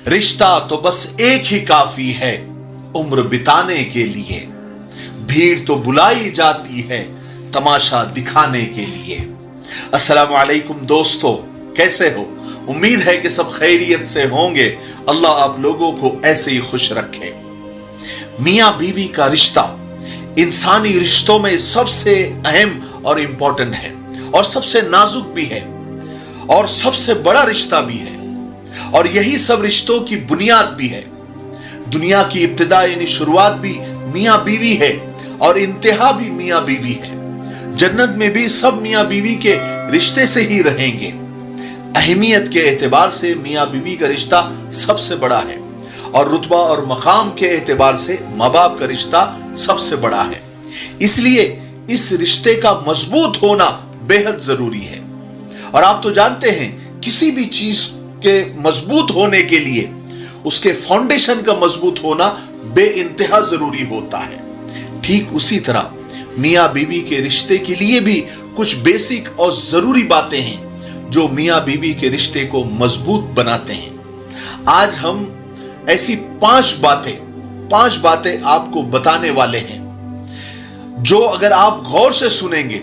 रिश्ता तो बस एक ही काफी है उम्र बिताने के लिए, भीड़ तो बुलाई जाती है तमाशा दिखाने के लिए। अस्सलामु अलैकुम दोस्तों, कैसे हो? उम्मीद है कि सब खैरियत से होंगे। अल्लाह आप लोगों को ऐसे ही खुश रखे। मियां बीवी का रिश्ता इंसानी रिश्तों में सबसे अहम और इंपॉर्टेंट है, और सबसे नाजुक भी है, और सबसे बड़ा रिश्ता भी है, और यही सब रिश्तों की बुनियाद भी है। दुनिया की इब्तिदा यानी शुरुआत भी मियां बीवी है, और इंतहा भी मियां बीवी है। जन्नत में भी सब मियां बीवी के रिश्ते से ही रहेंगे। अहमियत के एतबार से मियां बीवी का रिश्ता सबसे बड़ा है, और रुतबा और मकाम के एतबार से माँ बाप का रिश्ता सबसे बड़ा है। इसलिए इस रिश्ते का मजबूत होना बेहद जरूरी है। और आप तो जानते हैं, किसी भी चीज के मजबूत होने के लिए उसके फाउंडेशन का मजबूत होना बेइंतहा जरूरी होता है। ठीक उसी तरह मियां बीवी के रिश्ते के लिए भी कुछ बेसिक और जरूरी बातें हैं जो मियां बीवी के रिश्ते को मजबूत बनाते हैं। आज हम ऐसी पांच बातें आपको बताने वाले हैं, जो अगर आप गौर से सुनेंगे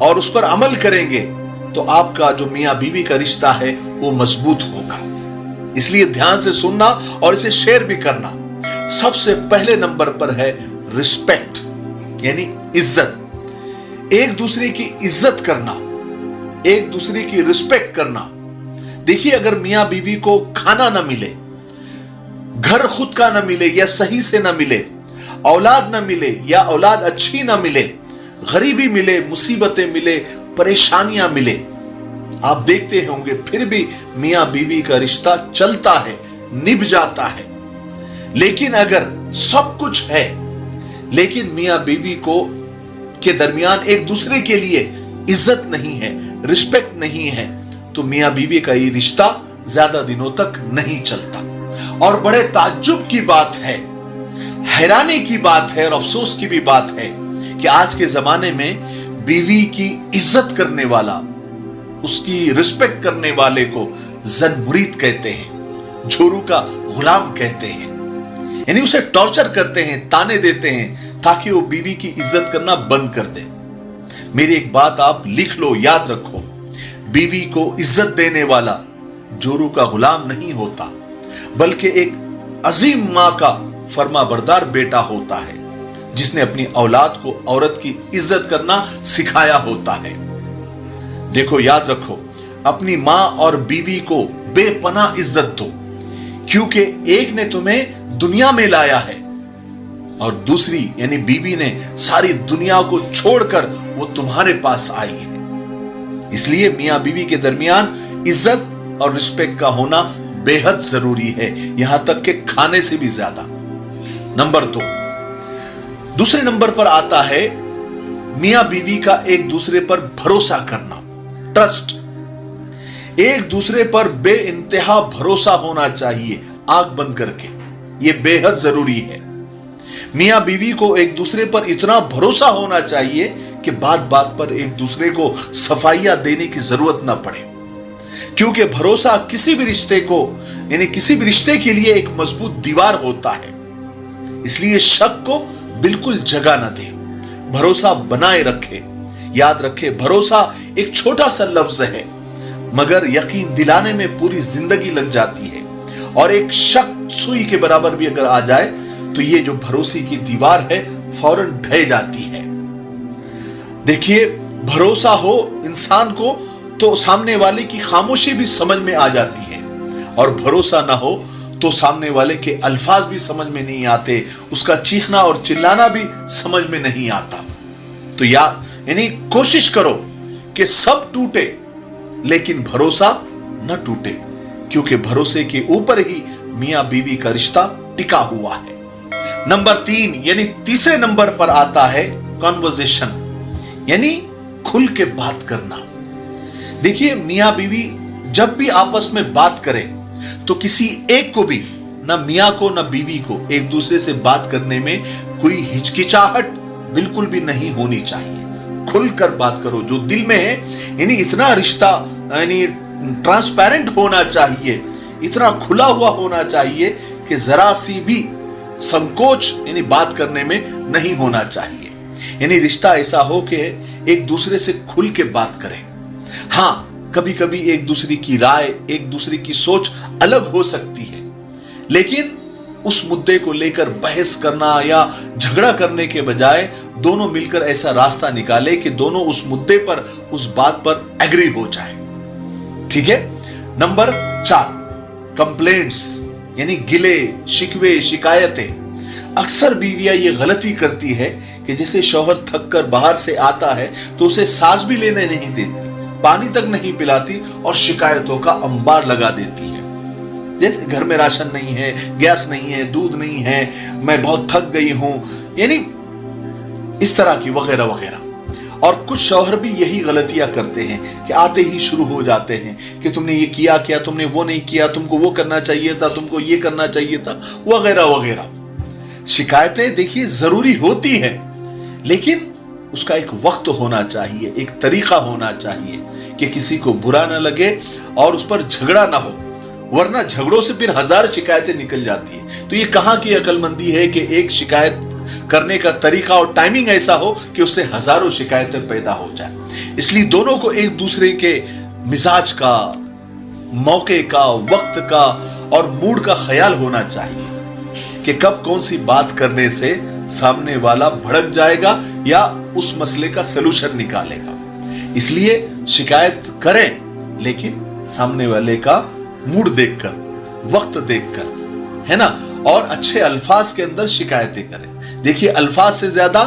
और उस पर अमल करेंगे तो आपका जो मियां बीवी का रिश्ता है वो मजबूत होगा। इसलिए ध्यान से सुनना और इसे शेयर भी करना। सबसे पहले नंबर पर है रिस्पेक्ट, यानी इज्जत। एक दूसरे की इज्जत करना, एक दूसरे की रिस्पेक्ट करना। देखिए, अगर मियां बीवी को खाना ना मिले, घर खुद का ना मिले या सही से ना मिले, औलाद ना मिले या औलाद अच्छी ना मिले, गरीबी मिले, मुसीबतें मिले, परेशानियां मिले, आप देखते होंगे फिर भी मियां बीवी का रिश्ता चलता है, निभ जाता है। लेकिन अगर सब कुछ है लेकिन मियां बीवी को के दरमियान एक दूसरे के लिए इज्जत नहीं है, रिस्पेक्ट नहीं है, तो मियां बीवी का ये रिश्ता ज्यादा दिनों तक नहीं चलता। और बड़े ताज्जुब की बात है, हैरानी की बात है और अफसोस की भी बात है कि आज के जमाने में बीवी की इज्जत करने वाला, उसकी रिस्पेक्ट करने वाले को जन मुरीद कहते हैं, झोरू का गुलाम कहते हैं। यानी उसे टॉर्चर करते हैं, ताने देते हैं ताकि वो बीवी की इज्जत करना बंद कर दे। मेरी एक बात आप लिख लो, याद रखो, बीवी को इज्जत देने वाला जोरू का गुलाम नहीं होता, बल्कि एक अजीम मां का फरमाबरदार बेटा होता है, जिसने अपनी औलाद को औरत की इज्जत करना सिखाया होता है। देखो, याद रखो, अपनी मां और बीवी को बेपनाह इज्जत दो, क्योंकि एक ने तुम्हें दुनिया में लाया है और दूसरी यानी बीवी ने सारी दुनिया को छोड़कर वो तुम्हारे पास आई है। इसलिए मियां बीवी के दरमियान इज्जत और रिस्पेक्ट का होना बेहद जरूरी है, यहां तक कि खाने से भी ज्यादा। नंबर 2, दूसरे नंबर पर आता है मियां बीवी का एक दूसरे पर भरोसा करना, ट्रस्ट। एक दूसरे पर बेइंतहा भरोसा होना चाहिए, आंख बंद करके। यह बेहद जरूरी है। मियां बीवी को एक दूसरे पर इतना भरोसा होना चाहिए कि बात बात पर एक दूसरे को सफाइयां देने की जरूरत ना पड़े, क्योंकि भरोसा किसी भी रिश्ते को यानी किसी भी रिश्ते के लिए एक मजबूत दीवार होता है। इसलिए शक को बिल्कुल जगह न दे, भरोसा बनाए रखे। याद रखे, भरोसा एक छोटा सा लफ्ज है, मगर यकीन दिलाने में पूरी जिंदगी लग जाती है। और एक शक सुई के बराबर भी अगर आ जाए तो ये जो भरोसे की दीवार है फौरन ढह जाती है। देखिए, भरोसा हो इंसान को तो सामने वाले की खामोशी भी समझ में आ जाती है, और भरोसा ना हो तो सामने वाले के अल्फाज भी समझ में नहीं आते, उसका चीखना और चिल्लाना भी समझ में नहीं आता। तो यानी कोशिश करो कि सब टूटे लेकिन भरोसा न टूटे, क्योंकि भरोसे के ऊपर ही मियां बीवी का रिश्ता टिका हुआ है। नंबर 3 यानी तीसरे नंबर पर आता है कॉन्वर्सेशन, यानी खुल के बात करना। देखिए, मियां बीवी जब भी आपस में बात करें तो किसी एक को भी, ना मियां को ना बीवी को, एक दूसरे से बात करने में कोई हिचकिचाहट बिल्कुल भी नहीं होनी चाहिए। खुलकर बात करो जो दिल में है, यानी इतना रिश्ता यानी ट्रांसपेरेंट होना चाहिए इतना खुला हुआ होना चाहिए कि जरा सी भी संकोच यानी बात करने में नहीं होना चाहिए। यानी रिश्ता ऐसा हो कि एक दूसरे से खुल के बात करें। हाँ, कभी कभी एक दूसरे की राय, एक दूसरे की सोच अलग हो सकती है, लेकिन उस मुद्दे को लेकर बहस करना या झगड़ा करने के बजाय दोनों मिलकर ऐसा रास्ता निकाले कि दोनों उस मुद्दे पर, उस बात पर एग्री हो जाए। ठीक है। नंबर 4, कंप्लेंट्स यानी गिले शिकवे, शिकायतें। अक्सर बीवियां ये गलती करती है कि जैसे शौहर थक कर बाहर से आता है तो उसे सांस भी लेने नहीं देती, पानी तक नहीं पिलाती और शिकायतों का अंबार लगा देती है। जैसे घर में राशन नहीं है, गैस नहीं है, दूध नहीं है, मैं बहुत थक गई हूं, यानी इस तरह की वगैरह वगैरह। और कुछ शौहर भी यही गलतियां करते हैं कि आते ही शुरू हो जाते हैं कि तुमने ये किया क्या, तुमने वो नहीं किया, तुमको वो करना चाहिए था, तुमको ये करना चाहिए था, वगैरह वगैरह। शिकायतें देखिए जरूरी होती है, लेकिन उसका एक वक्त होना चाहिए, एक तरीका होना चाहिए कि किसी को बुरा ना लगे और उस पर झगड़ा ना हो, वरना झगड़ों से फिर 1000 शिकायतें निकल जाती है। तो ये कहां की अक्लमंदी है कि एक शिकायत करने का तरीका और टाइमिंग ऐसा हो कि उससे हजारों शिकायतें पैदा हो जाए। इसलिए दोनों को एक दूसरे के मिजाज का, मौके का, वक्त का और मूड का ख्याल होना चाहिए कि कब कौन सी बात करने से सामने वाला भड़क जाएगा या उस मसले का सलूशन निकालेगा। इसलिए शिकायत करें, लेकिन सामने वाले का मूड देखकर, वक्त देखकर, है ना, और अच्छे अल्फाज के अंदर शिकायतें करें। देखिए, अल्फाज से ज्यादा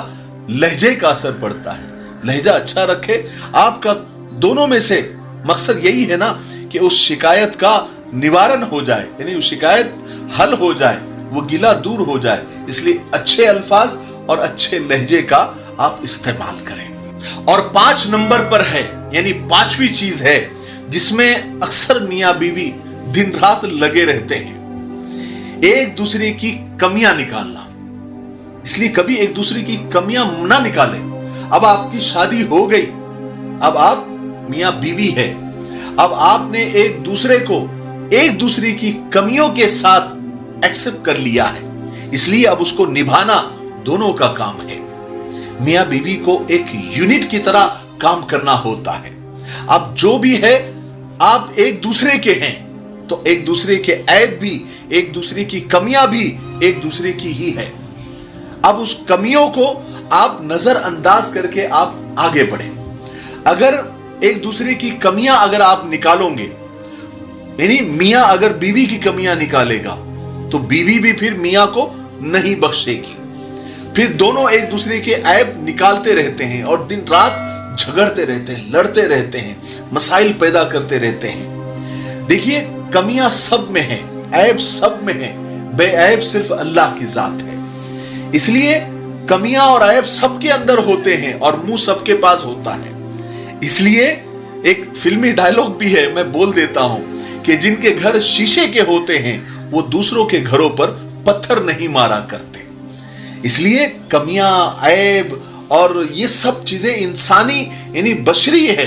लहजे का असर पड़ता है। लहजा अच्छा रखे आपका, दोनों में से मकसद यही है ना कि उस शिकायत का निवारण हो जाए, यानी वो शिकायत हल हो जाए, वो गिला दूर हो जाए। इसलिए अच्छे अल्फाज और अच्छे लहजे का आप इस्तेमाल करें। और 5 नंबर पर है, यानी 5वीं चीज है जिसमें अक्सर मियां बीवी दिन रात लगे रहते हैं, एक दूसरे की कमियां निकालना। इसलिए कभी एक दूसरे की कमियां ना निकालें। अब आपकी शादी हो गई, अब आप मियां बीवी है, अब आपने एक दूसरे को एक दूसरे की कमियों के साथ एक्सेप्ट कर लिया है, इसलिए अब उसको निभाना दोनों का काम है। मियां बीवी को एक यूनिट की तरह काम करना होता है। अब जो भी है आप एक दूसरे के हैं, तो एक दूसरे के ऐब भी, एक दूसरे की कमियां भी एक दूसरे की ही है। अब उस कमियों को आप नजरअंदाज करके आप आगे बढ़ें। अगर एक दूसरे की कमियां अगर आप निकालोगे, यानी मियां अगर बीवी की कमियां निकालेगा तो बीवी भी फिर मियां को नहीं बख्शेगी। फिर दोनों एक दूसरे के ऐब निकालते रहते हैं और दिन रात झगड़ते रहते हैं, लड़ते रहते हैं, मसाइल पैदा करते रहते हैं। देखिए, कमियां सब में है, ऐब सब में है, बेऐब सिर्फ अल्लाह की जात है। इसलिए कमियां और ऐब सबके अंदर होते हैं और मुंह सबके पास होता है। इसलिए एक फिल्मी डायलॉग भी है, मैं बोल देता हूं कि जिनके घर शीशे के होते हैं वो दूसरों के घरों पर पत्थर नहीं मारा करते। इसलिए कमियां, ऐब और ये सब चीजें इंसानी यानी बशरी है,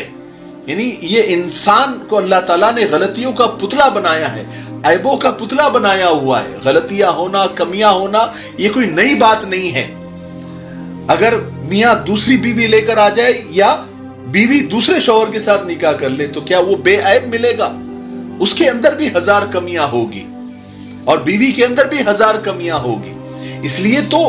यानी ये इंसान को अल्लाह ताला ने गलतियों का पुतला बनाया है, ऐबों का पुतला बनाया हुआ है। गलतियां होना, कमियां होना ये कोई नई बात नहीं है। अगर मियां दूसरी बीवी लेकर आ जाए या बीवी दूसरे शौहर के साथ निकाह कर ले तो क्या वो बेऐब मिलेगा? उसके अंदर भी 1000 कमियां होगी और बीवी के अंदर भी 1000 कमियां होगी। इसलिए तो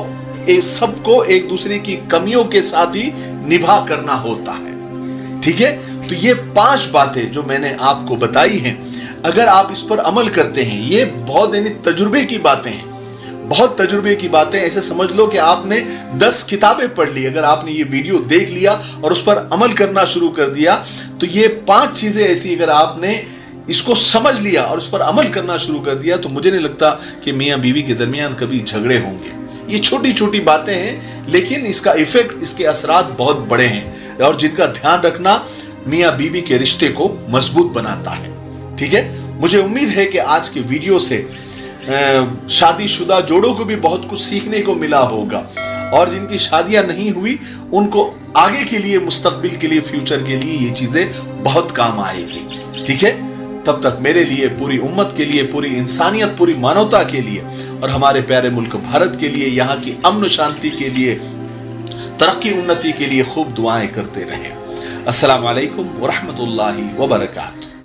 सबको एक दूसरे की कमियों के साथ ही निभा करना होता है। ठीक है, तो ये 5 बातें जो मैंने आपको बताई हैं, अगर आप इस पर अमल करते हैं, ये बहुत यानी तजुर्बे की बातें हैं, बहुत तजुर्बे की बातें। ऐसे समझ लो कि आपने 10 किताबें पढ़ ली। अगर आपने ये वीडियो देख लिया और उस पर अमल करना शुरू कर दिया तो ये 5 चीजें ऐसी अगर आपने इसको समझ लिया और उस पर अमल करना शुरू कर दिया तो मुझे नहीं लगता कि मियां बीवी के दरमियान कभी झगड़े होंगे। ये छोटी छोटी बातें हैं, लेकिन इसका इफेक्ट, इसके असरात बहुत बड़े हैं और जिनका ध्यान रखना मियां बीवी के रिश्ते को मजबूत बनाता है। ठीक है, मुझे उम्मीद है कि आज के वीडियो से शादीशुदा जोड़ों को भी बहुत कुछ सीखने को मिला होगा और जिनकी शादियां नहीं हुई उनको आगे के लिए, मुस्तकबिल के लिए, फ्यूचर के लिए ये चीजें बहुत काम आएगी। ठीक है, तब तक मेरे लिए, पूरी उम्मत के लिए, पूरी इंसानियत, पूरी मानवता के लिए और हमारे प्यारे मुल्क भारत के लिए, यहाँ की अमन शांति के लिए, तरक्की उन्नति के लिए खूब दुआएं करते रहें। अस्सलाम वालेकुम व रहमतुल्लाहि व बरकातहू।